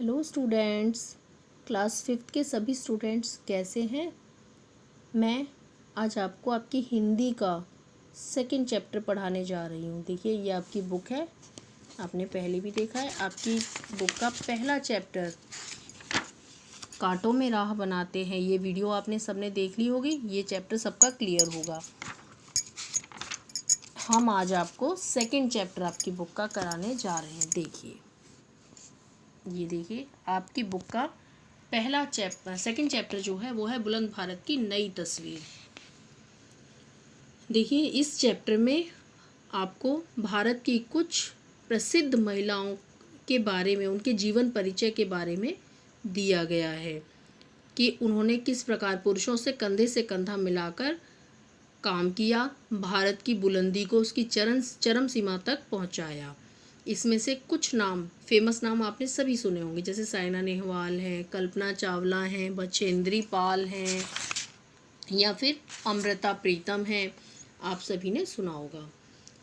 Hello students, class fifth के सभी students कैसे हैं। मैं आज आपको आपकी हिंदी का सेकंड चैप्टर पढ़ाने जा रही हूँ। देखिए, ये आपकी बुक है, आपने पहले भी देखा है। आपकी बुक का पहला चैप्टर कांटों में राह बनाते हैं, ये वीडियो आपने सबने देख ली होगी। ये चैप्टर सबका क्लियर होगा। हम आज आपको सेकंड चैप्टर आपकी बुक का कराने जा रहे हैं। देखिए, ये देखिए आपकी बुक का पहला चैप्टर सेकंड चैप्टर जो है वो है बुलंद भारत की नई तस्वीर। देखिए, इस चैप्टर में आपको भारत की कुछ प्रसिद्ध महिलाओं के बारे में, उनके जीवन परिचय के बारे में दिया गया है कि उन्होंने किस प्रकार पुरुषों से कंधा मिलाकर काम किया, भारत की बुलंदी को उसकी चरम सीमा तक पहुंचाया। इसमें से कुछ नाम, फेमस नाम आपने सभी सुने होंगे, जैसे साइना नेहवाल हैं, कल्पना चावला हैं, बछेंद्री पाल हैं या फिर अमृता प्रीतम हैं। आप सभी ने सुना होगा।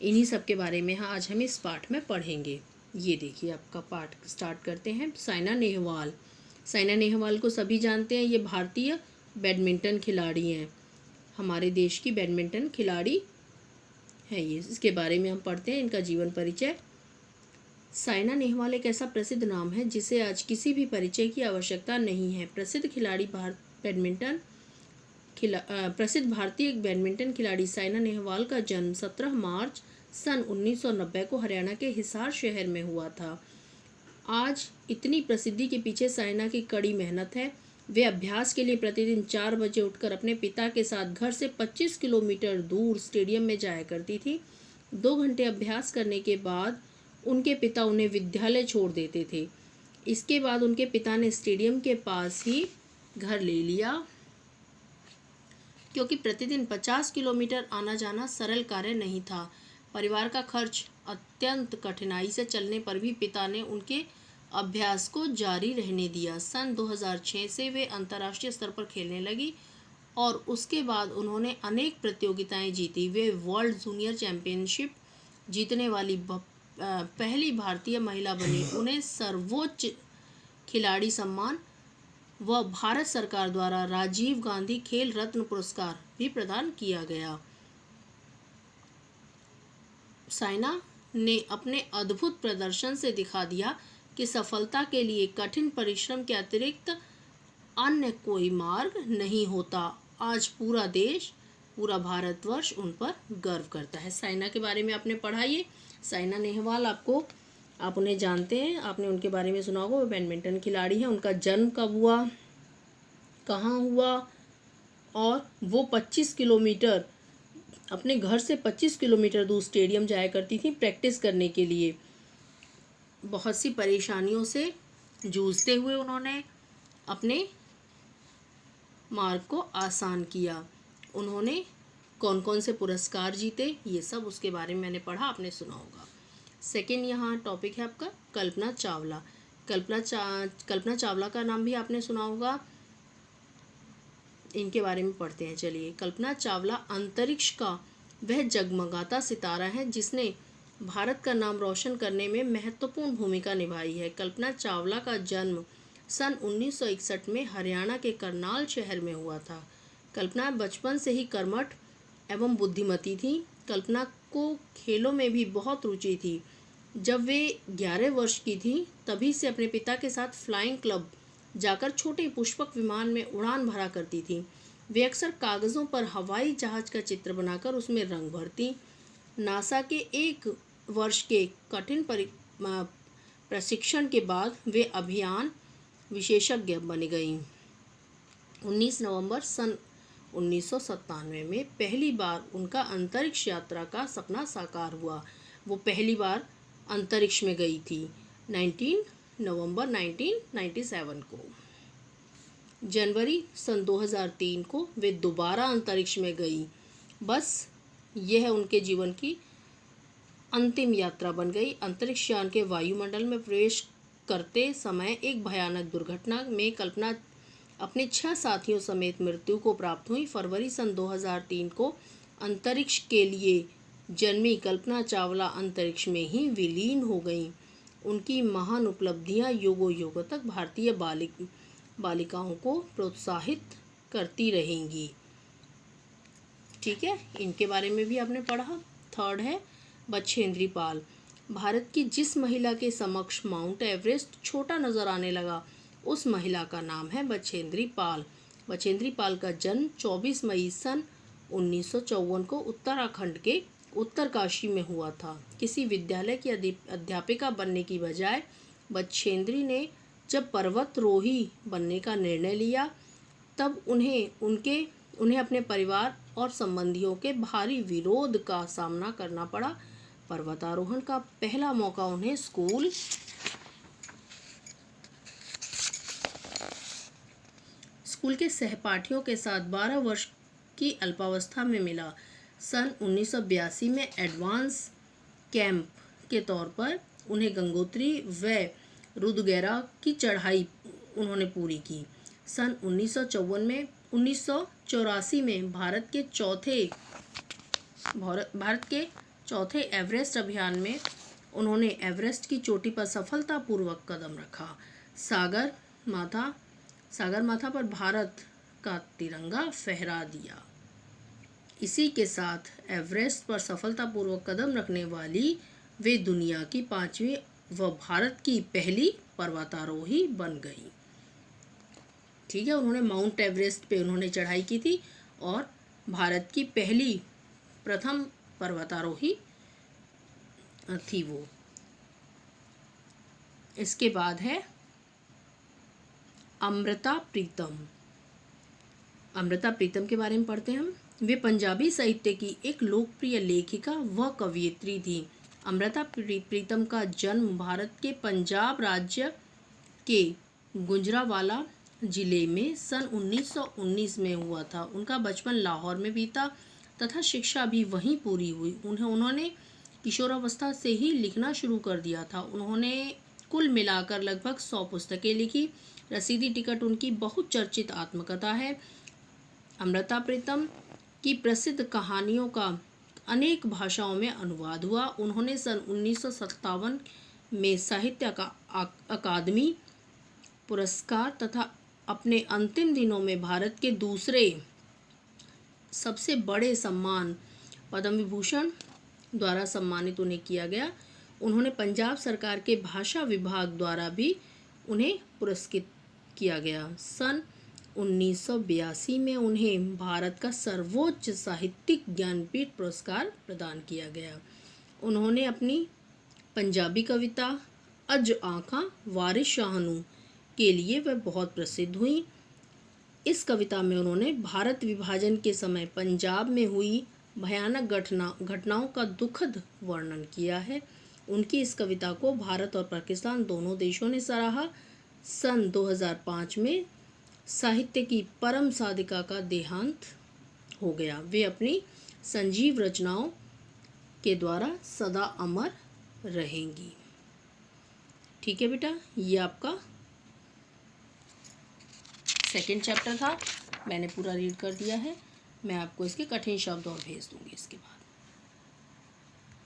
इन्हीं सब के बारे में आज हम इस पाठ में पढ़ेंगे। ये देखिए, आपका पाठ स्टार्ट करते हैं। साइना नेहवाल को सभी जानते हैं। ये भारतीय बैडमिंटन खिलाड़ी हैं, हमारे देश की बैडमिंटन खिलाड़ी है ये। इसके बारे में हम पढ़ते हैं, इनका जीवन परिचय। साइना नेहवाल एक ऐसा प्रसिद्ध नाम है जिसे आज किसी भी परिचय की आवश्यकता नहीं है। प्रसिद्ध भारतीय बैडमिंटन खिलाड़ी साइना नेहवाल का जन्म 17 मार्च सन 1990 को हरियाणा के हिसार शहर में हुआ था। आज इतनी प्रसिद्धि के पीछे साइना की कड़ी मेहनत है। वे अभ्यास के लिए प्रतिदिन 4 बजे उठकर अपने पिता के साथ घर से 25 किलोमीटर दूर स्टेडियम में जाया करती थी। 2 घंटे अभ्यास करने के बाद उनके पिता उन्हें विद्यालय छोड़ देते थे। इसके बाद उनके पिता ने स्टेडियम के पास ही घर ले लिया, क्योंकि प्रतिदिन 50 किलोमीटर आना जाना सरल कार्य नहीं था। परिवार का खर्च अत्यंत कठिनाई से चलने पर भी पिता ने उनके अभ्यास को जारी रहने दिया। सन 2006 से वे अंतर्राष्ट्रीय स्तर पर खेलने लगी और उसके बाद उन्होंने अनेक प्रतियोगिताएं जीती। वे वर्ल्ड जूनियर चैंपियनशिप जीतने वाली पहली भारतीय महिला बनी। उन्हें सर्वोच्च खिलाड़ी सम्मान व भारत सरकार द्वारा राजीव गांधी खेल रत्न पुरस्कार भी प्रदान किया गया। साइना ने अपने अद्भुत प्रदर्शन से दिखा दिया कि सफलता के लिए कठिन परिश्रम के अतिरिक्त अन्य कोई मार्ग नहीं होता। आज पूरा देश, पूरा भारतवर्ष उन पर गर्व करता है। साइना के बारे में आपने पढ़ा। ये साइना नेहवाल, आप उन्हें जानते हैं, आपने उनके बारे में सुना होगा। वो बैडमिंटन खिलाड़ी हैं। उनका जन्म कब हुआ, कहाँ हुआ, और वो 25 किलोमीटर अपने घर से 25 किलोमीटर दूर स्टेडियम जाया करती थी प्रैक्टिस करने के लिए। बहुत सी परेशानियों से जूझते हुए उन्होंने अपने मार्ग को आसान किया। उन्होंने कौन कौन से पुरस्कार जीते, ये सब उसके बारे में मैंने पढ़ा, आपने सुना होगा। सेकंड यहाँ टॉपिक है आपका कल्पना चावला। कल्पना चावला का नाम भी आपने सुना होगा। इनके बारे में पढ़ते हैं। चलिए, कल्पना चावला अंतरिक्ष का वह जगमगाता सितारा है जिसने भारत का नाम रोशन करने में महत्वपूर्ण भूमिका निभाई है। कल्पना चावला का जन्म सन 1961 में हरियाणा के करनाल शहर में हुआ था। कल्पना बचपन से ही कर्मठ एवं बुद्धिमती थी। कल्पना को खेलों में भी बहुत रुचि थी। जब वे 11 वर्ष की थी तभी से अपने पिता के साथ फ्लाइंग क्लब जाकर छोटे पुष्पक विमान में उड़ान भरा करती थी। वे अक्सर कागज़ों पर हवाई जहाज का चित्र बनाकर उसमें रंग भरती। नासा के 1 वर्ष के कठिन प्रशिक्षण के बाद वे अभियान विशेषज्ञ बन गईं। 19 नवंबर सन 1997 में पहली बार उनका अंतरिक्ष यात्रा का सपना साकार हुआ। वो पहली बार अंतरिक्ष में गई थी 19 नवंबर 1997 को। जनवरी सन 2003 को वे दोबारा अंतरिक्ष में गई। बस यह उनके जीवन की अंतिम यात्रा बन गई। अंतरिक्ष यान के वायुमंडल में प्रवेश करते समय एक भयानक दुर्घटना में कल्पना अपने 6 साथियों समेत मृत्यु को प्राप्त हुई। फरवरी सन 2003 को अंतरिक्ष के लिए जन्मी कल्पना चावला अंतरिक्ष में ही विलीन हो गई। उनकी महान उपलब्धियां युगों युगों तक भारतीय बालिकाओं को प्रोत्साहित करती रहेंगी। ठीक है, इनके बारे में भी आपने पढ़ा। थर्ड है बछेंद्री पाल। भारत की जिस महिला के समक्ष माउंट एवरेस्ट छोटा नजर आने लगा, उस महिला का नाम है बछेंद्री पाल। बछेंद्री पाल का जन्म 24 मई सन 1954 को उत्तराखंड के उत्तरकाशी में हुआ था। किसी विद्यालय की अध्यापिका बनने की बजाय बछेंद्री ने जब पर्वतारोही बनने का निर्णय लिया, तब उन्हें अपने परिवार और संबंधियों के भारी विरोध का सामना करना पड़ा। पर्वतारोहण का पहला मौका उन्हें स्कूल के सहपाठियों के साथ 12 वर्ष की अल्पावस्था में मिला। सन 1982 में एडवांस कैंप के तौर पर उन्हें गंगोत्री व रुद्रगया की चढ़ाई उन्होंने पूरी की। सन 1984 में भारत के चौथे एवरेस्ट अभियान में उन्होंने एवरेस्ट की चोटी पर सफलतापूर्वक कदम रखा। सागरमाथा पर भारत का तिरंगा फहरा दिया। इसी के साथ एवरेस्ट पर सफलतापूर्वक कदम रखने वाली वे दुनिया की 5वीं व भारत की पहली पर्वतारोही बन गई। ठीक है, उन्होंने माउंट एवरेस्ट पे उन्होंने चढ़ाई की थी और भारत की प्रथम पर्वतारोही थी वो। इसके बाद है अमृता प्रीतम। अमृता प्रीतम के बारे में पढ़ते हैं हम। वे पंजाबी साहित्य की एक लोकप्रिय लेखिका व कवयित्री थी। अमृता प्रीतम का जन्म भारत के पंजाब राज्य के गुजरांवाला जिले में सन 1919 में हुआ था। उनका बचपन लाहौर में बीता तथा शिक्षा भी वहीं पूरी हुई। उन्होंने किशोरावस्था से ही लिखना शुरू कर दिया था। उन्होंने कुल मिलाकर लगभग 100 पुस्तकें लिखी। रसीदी टिकट उनकी बहुत चर्चित आत्मकथा है। अमृता प्रीतम की प्रसिद्ध कहानियों का अनेक भाषाओं में अनुवाद हुआ। उन्होंने सन 1957 में साहित्य का अकादमी पुरस्कार तथा अपने अंतिम दिनों में भारत के दूसरे सबसे बड़े सम्मान पद्म विभूषण द्वारा सम्मानित उन्हें किया गया। उन्होंने पंजाब सरकार के भाषा विभाग द्वारा भी उन्हें पुरस्कृत किया गया। सन 1982 में उन्हें भारत का सर्वोच्च साहित्यिक ज्ञानपीठ पुरस्कार प्रदान किया गया। उन्होंने अपनी पंजाबी कविता अज आँखां वारिस शाहनू के लिए वह बहुत प्रसिद्ध हुई। इस कविता में उन्होंने भारत विभाजन के समय पंजाब में हुई भयानक घटनाओं का दुखद वर्णन किया है। उनकी इस कविता को भारत और पाकिस्तान दोनों देशों ने सराहा। सन 2005 में साहित्य की परम साधिका का देहांत हो गया। वे अपनी संजीव रचनाओं के द्वारा सदा अमर रहेंगी। ठीक है बेटा, ये आपका सेकंड चैप्टर था। मैंने पूरा रीड कर दिया है। मैं आपको इसके कठिन शब्द और भेज दूंगी इसके बाद।